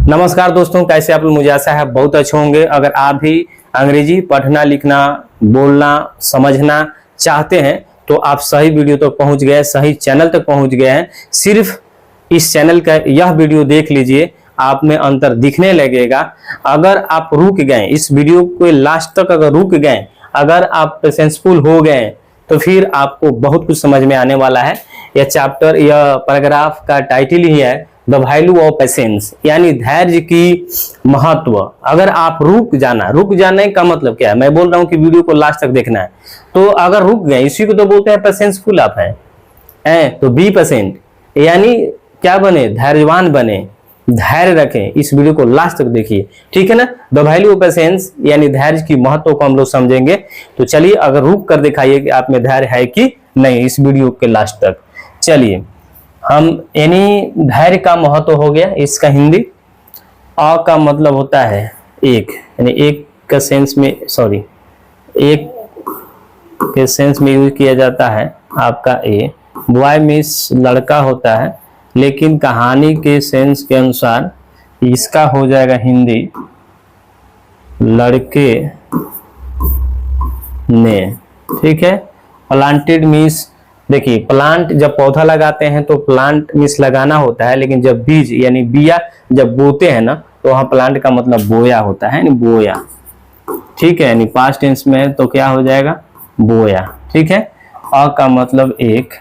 नमस्कार दोस्तों, कैसे आप लोग? मुझे आशा है बहुत अच्छे होंगे। अगर आप भी अंग्रेजी पढ़ना, लिखना, बोलना, समझना चाहते हैं तो आप सही वीडियो तक पहुंच गए, सही चैनल तक पहुंच गए हैं। सिर्फ इस चैनल का यह वीडियो देख लीजिए, आप में अंतर दिखने लगेगा। अगर आप रुक गए, इस वीडियो को लास्ट तक अगर रुक गए, अगर आप पेशेंसफुल हो गए तो फिर आपको बहुत कुछ समझ में आने वाला है। यह चैप्टर, यह पैराग्राफ का टाइटल ही है द वैल्यू ऑफ पेशेंस, यानी धैर्य की महत्व। अगर आप रुक जाने का मतलब क्या है? मैं बोल रहा हूं कि वीडियो को लास्ट तक देखना है। तो अगर रुक गए, इसी को तो बोलते हैं पेशेंसफुल आप हैं। तो बी पेशेंट, यानी क्या बने? धैर्यवान बने, धैर्य रखें। इस वीडियो को लास्ट तक देखिए, ठीक है ना। द वैल्यू ऑफ पेशेंस यानी धैर्य की महत्व को हम लोग समझेंगे। तो चलिए, अगर रुक कर दिखाइए कि आप में धैर्य है कि नहीं, इस वीडियो के लास्ट तक। चलिए, हम यानी धैर्य का महत्व हो गया। इसका हिंदी अ का मतलब होता है एक, यानी एक का सेंस में, सॉरी, एक के सेंस में यूज किया जाता है आपका ए। बॉय मीन्स लड़का होता है, लेकिन कहानी के सेंस के अनुसार इसका हो जाएगा हिंदी लड़के ने, ठीक है। प्लांटेड मीन्स, देखिए प्लांट जब पौधा लगाते हैं तो प्लांट मीन्स लगाना होता है, लेकिन जब बीज यानी बिया जब बोते हैं ना, तो वहां प्लांट का मतलब बोया होता है, यानी बोया, ठीक है। यानी पास्ट टेंस में तो क्या हो जाएगा? बोया, ठीक है। अ का मतलब एक,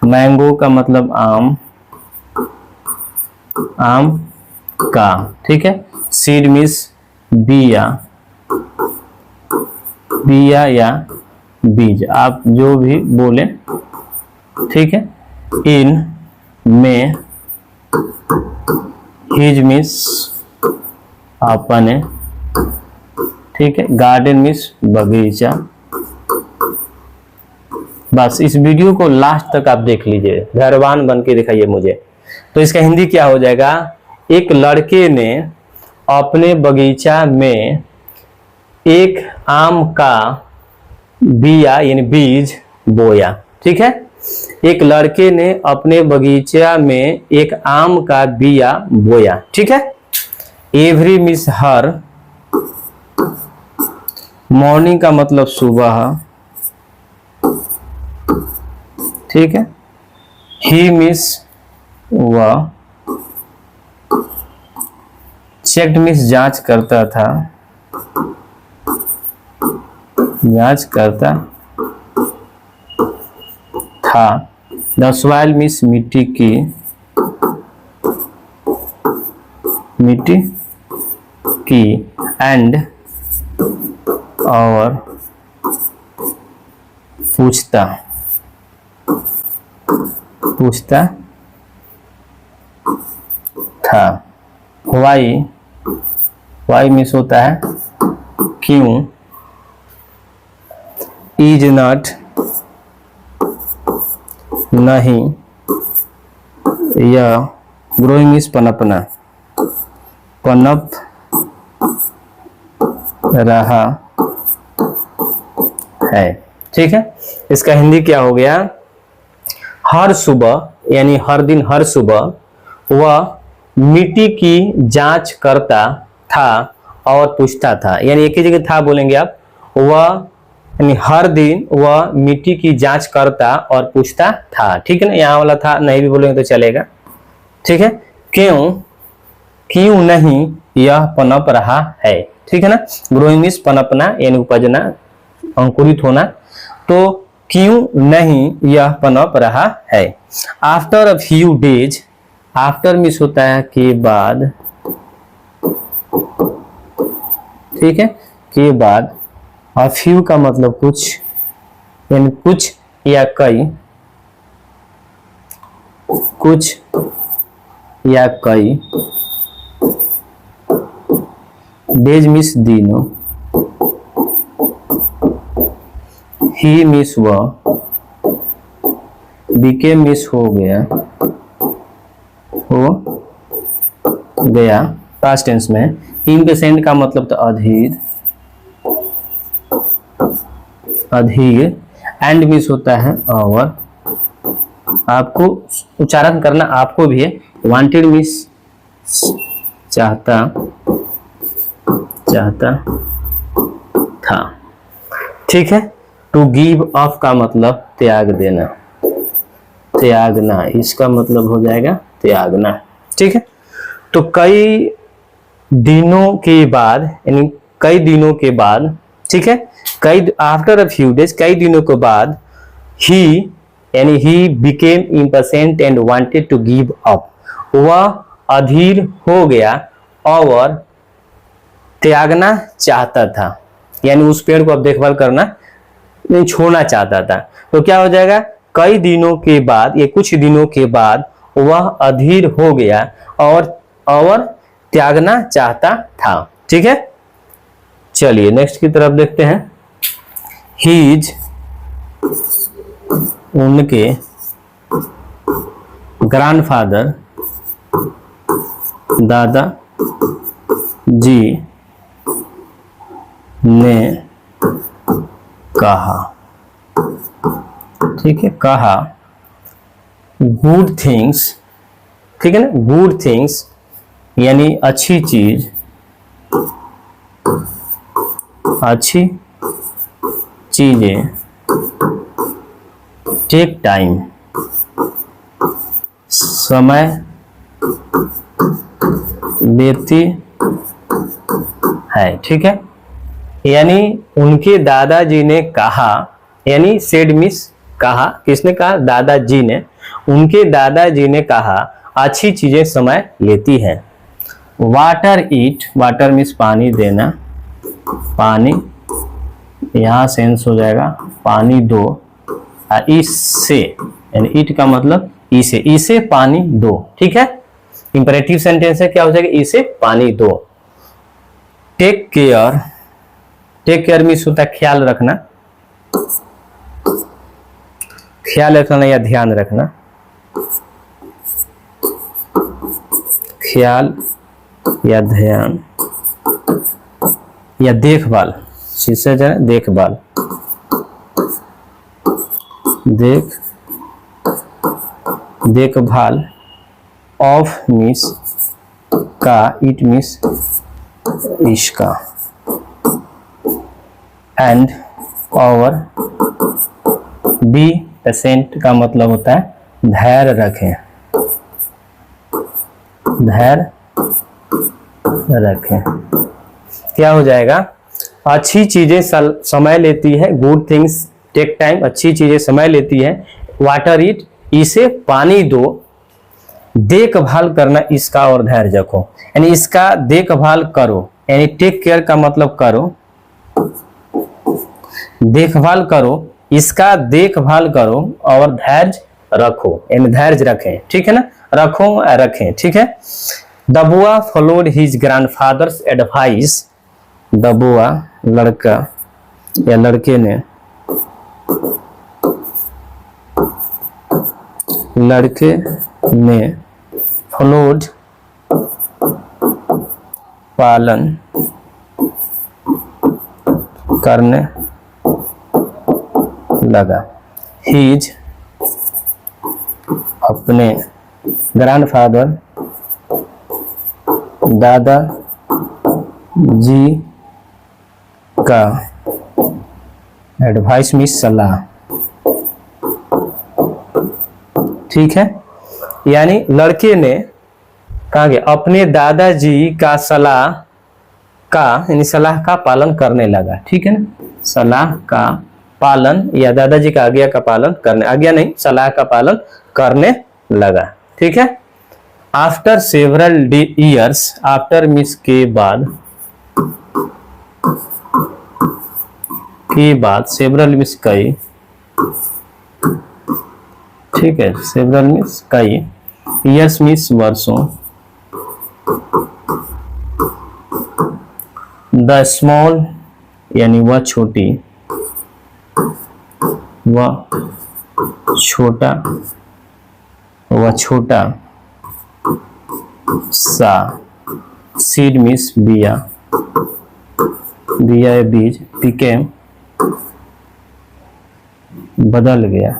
मैंगो का मतलब आम, आम का, ठीक है। सीड मीन्स बिया, बिया या बीज, आप जो भी बोले, ठीक है। इन में, हिज मीन्स अपने, ठीक है। गार्डन मीन्स बगीचा। बस इस वीडियो को लास्ट तक आप देख लीजिए, धैर्यवान बन के दिखाइए मुझे। तो इसका हिंदी क्या हो जाएगा? एक लड़के ने अपने बगीचा में एक आम का बिया यानी बीज बोया, ठीक है। एक लड़के ने अपने बगीचा में एक आम का बिया बोया, ठीक है। एवरी मीन्स हर, मॉर्निंग का मतलब सुबह, ठीक है। ही मीन्स वह, चेक्ड मीन्स जांच करता था, जांच करता था। द सॉइल मीन्स मिट्टी की, मिट्टी की। एंड और पूछता, पूछता था। वाई, वाई मीन्स होता है क्यों। इज नॉट, नहीं। यह ग्रोइंग मीन्स पनपना, पनप रहा है, ठीक है। इसका हिंदी क्या हो गया? हर सुबह यानी हर दिन, हर सुबह वह मिट्टी की जांच करता था और पूछता था, यानी एक ही जगह था बोलेंगे आप। वह यानी हर दिन वह मिट्टी की जांच करता और पूछता था, ठीक है ना। यहाँ वाला था नहीं भी बोलेंगे तो चलेगा, ठीक है। क्यों, क्यों नहीं यह पनप रहा है, ठीक है ना। ग्रोइंग मीन्स पनपना यानी उपजना, अंकुरित होना। तो क्यों नहीं यह पनप रहा है। After a few days, after means होता है के बाद, ठीक है, के बाद। और फ्यू का मतलब कुछ, यानी कुछ या कई, कुछ या कई। डेज मीन्स दिनों। ही मीन्स वह, बीके मीन्स हो गया, हो गया पास्ट टेंस में। इम्पेशेंट का मतलब तो अधीर, अधीर। एंड मीन्स होता है और। आपको उच्चारण करना आपको भी है। वांटेड मीन्स चाहता था। ठीक है, टू गिव अप का मतलब त्याग देना, त्यागना, इसका मतलब हो जाएगा त्यागना। ठीक है, तो कई दिनों के बाद, यानी कई दिनों के बाद, ठीक है, कई आफ्टर अ फ्यू डेज, कई दिनों के बाद, ही यानी he became impatient and wanted to give up, वह अधीर हो गया और त्यागना चाहता था, यानी उस पेड़ को अब देखभाल करना नहीं, छोड़ना चाहता था। तो क्या हो जाएगा, कई दिनों के बाद, ये कुछ दिनों के बाद वह अधीर हो गया और त्यागना चाहता था। ठीक है, चलिए नेक्स्ट की तरफ देखते हैं। हीज, उनके ग्रैंडफादर, दादा जी ने कहा, ठीक है, कहा, गुड थिंग्स, ठीक है ना, गुड थिंग्स यानी अच्छी चीज, अच्छी चीजें, टेक टाइम, समय लेती है। ठीक है, यानी उनके दादाजी ने कहा, यानी सेड मिस कहा, किसने कहा, दादाजी ने, उनके दादाजी ने कहा अच्छी चीजें समय लेती हैं। वाटर ईट, वाटर मीन्स पानी देना, पानी यहां सेंस हो जाएगा पानी दो, इससे यानी ईट का मतलब इसे, इसे पानी दो। ठीक है, इंपरेटिव सेंटेंस है, क्या हो जाएगा, इसे पानी दो। Take care, take care means होता है ख्याल रखना, ख्याल रखना या ध्यान रखना, ख्याल या ध्यान या देखभाल, शीर्षक जो है देखभाल, देखभाल ऑफ मीन्स का, इट मीन्स इसका, एंड और बी पेशेंट का मतलब होता है धैर्य रखें, धैर्य रखें। क्या हो जाएगा, अच्छी चीजें समय लेती है, गुड थिंग्स टेक टाइम, अच्छी चीजें समय लेती है, वाटर इट, इसे पानी दो, देखभाल करना इसका और धैर्य रखो, यानी इसका देखभाल करो, यानी टेक केयर का मतलब करो, देखभाल करो, इसका देखभाल करो और धैर्य रखो, यानी धैर्य रखें। ठीक है ना, रखो रखें। ठीक है, द बुआ followed his grandfathers advice, the बुआ लड़का या लड़के ने, लड़के ने फॉलोड पालन करने लगा, हिज अपने ग्रैंडफादर दादा जी का, एडवाइस मीन्स सलाह। ठीक है, यानी लड़के ने कहा कि अपने दादाजी का सलाह का, यानी सलाह का पालन करने लगा। ठीक है ना, सलाह का पालन या दादाजी का आज्ञा का पालन करने, आज्ञा नहीं सलाह का पालन करने लगा। ठीक है, after several years, after means के बाद, के बाद, सेवरल मीन्स कई, ठीक है, सेवरल मीन्स कई, ईयर्स मीन्स वर्षों, द स्मॉल यानी वह छोटी, वह छोटा, वह छोटा सा, सीड मीन्स बिया, बिया या बीज, बिकेम बदल गया,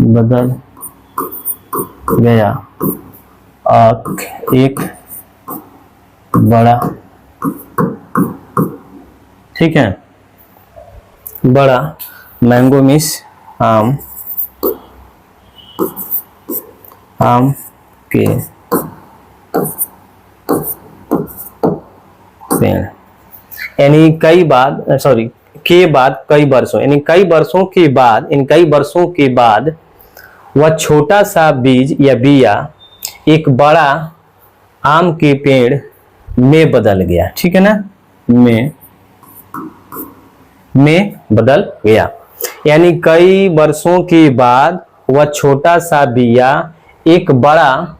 बदल गया एक बड़ा, ठीक है, बड़ा मैंगो मीन्स आम, आम के पेड़, यानी कई बाद, सॉरी के बाद कई वर्षों, यानी कई वर्षों के बाद, इन कई वर्षों के बाद वह छोटा सा बीज या बिया एक बड़ा आम के पेड़ में बदल गया, ठीक है ना, में बदल गया, यानी कई वर्षों के बाद वह छोटा सा बिया एक बड़ा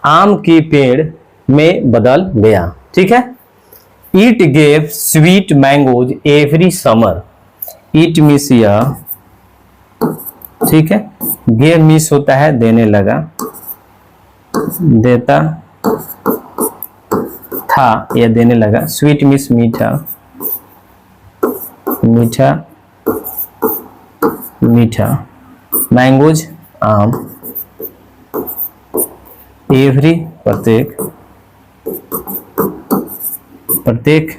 आम के पेड़ में बदल गया, ठीक है। It gave sweet mangoes every summer. It means यह, ठीक है, gave means होता है देने लगा, देता था या देने लगा, sweet means मीठा, मीठा, मीठा, मैंगोज आम, एवरी प्रत्येक, प्रत्येक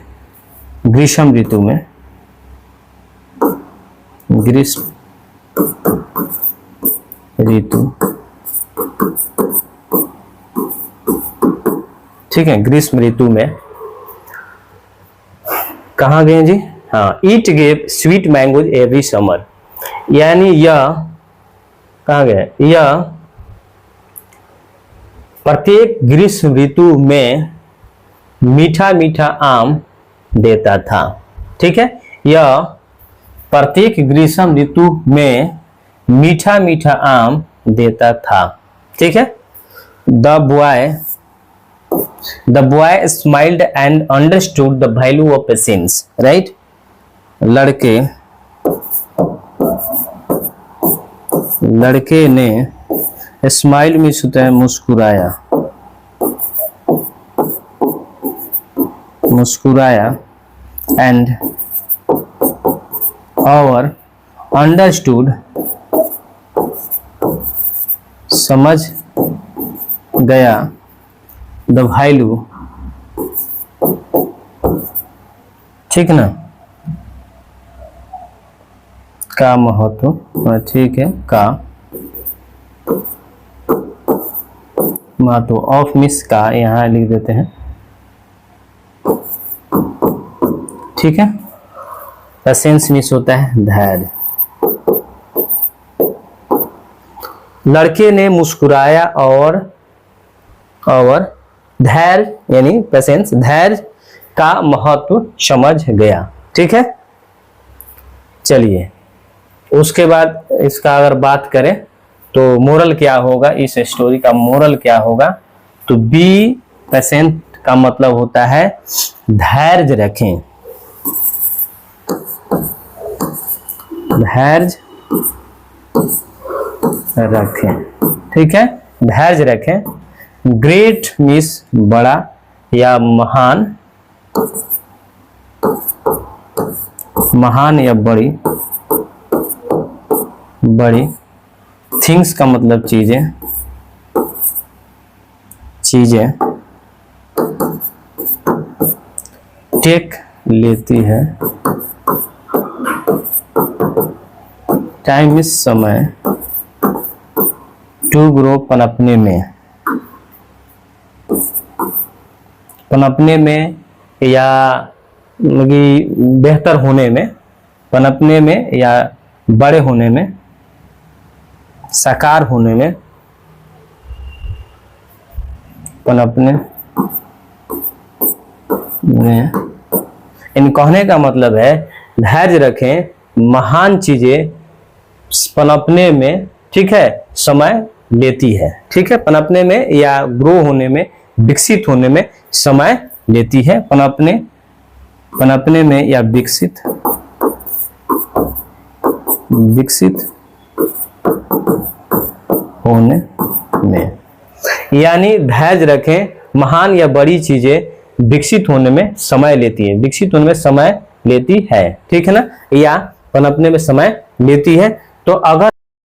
ग्रीष्म ऋतु में, ग्रीष्म ऋतु, ठीक है, ग्रीष्म ऋतु में, कहाँ गए जी, हाँ, it gave sweet mangoes every summer, यानी यह कहाँ गए, यह प्रत्येक ग्रीष्म ऋतु में मीठा मीठा आम देता था, ठीक है, यह प्रत्येक ग्रीष्म ऋतु में मीठा मीठा आम देता था, ठीक है। The boy smiled and understood the value of patience, right, लड़के ने, स्माइल में होता है मुस्कुराया, मुस्कुराया, एंड और अंडरस्टूड समझ गया, द वैल्यू, ठीक ना, का महत्व, ठीक है, का महत्व, ऑफ मिस का यहाँ लिख देते हैं, ठीक है। पेशेंस मिस होता है धैर्य, लड़के ने मुस्कुराया और धैर्य यानी पेशेंस, धैर्य का महत्व समझ गया, ठीक है। चलिए उसके बाद इसका अगर बात करें तो मोरल क्या होगा, इस स्टोरी का मोरल क्या होगा, तो बी पेशेंट का मतलब होता है धैर्य रखें, धैर्य रखें, ठीक है, धैर्य रखें। ग्रेट मीन्स बड़ा या महान, महान या बड़ी, बड़ी, थिंग्स का मतलब चीजें, चीजें, टेक लेती है, टाइम इस समय, टू ग्रो पनपने में, पनपने में या बेहतर होने में, पनपने में या बड़े होने में, साकार होने में, पनपने में, इन कहने का मतलब है धैर्य रखें, महान चीजें पनपने में, ठीक है, समय लेती है, ठीक है, पनपने में या ग्रो होने में, विकसित होने में समय लेती है, पनपने में या विकसित होने में, यानी धैर्य रखें, महान या बड़ी चीजें विकसित होने में समय लेती है, विकसित होने में समय लेती है, ठीक है ना, या पनपने में समय लेती है। तो अगर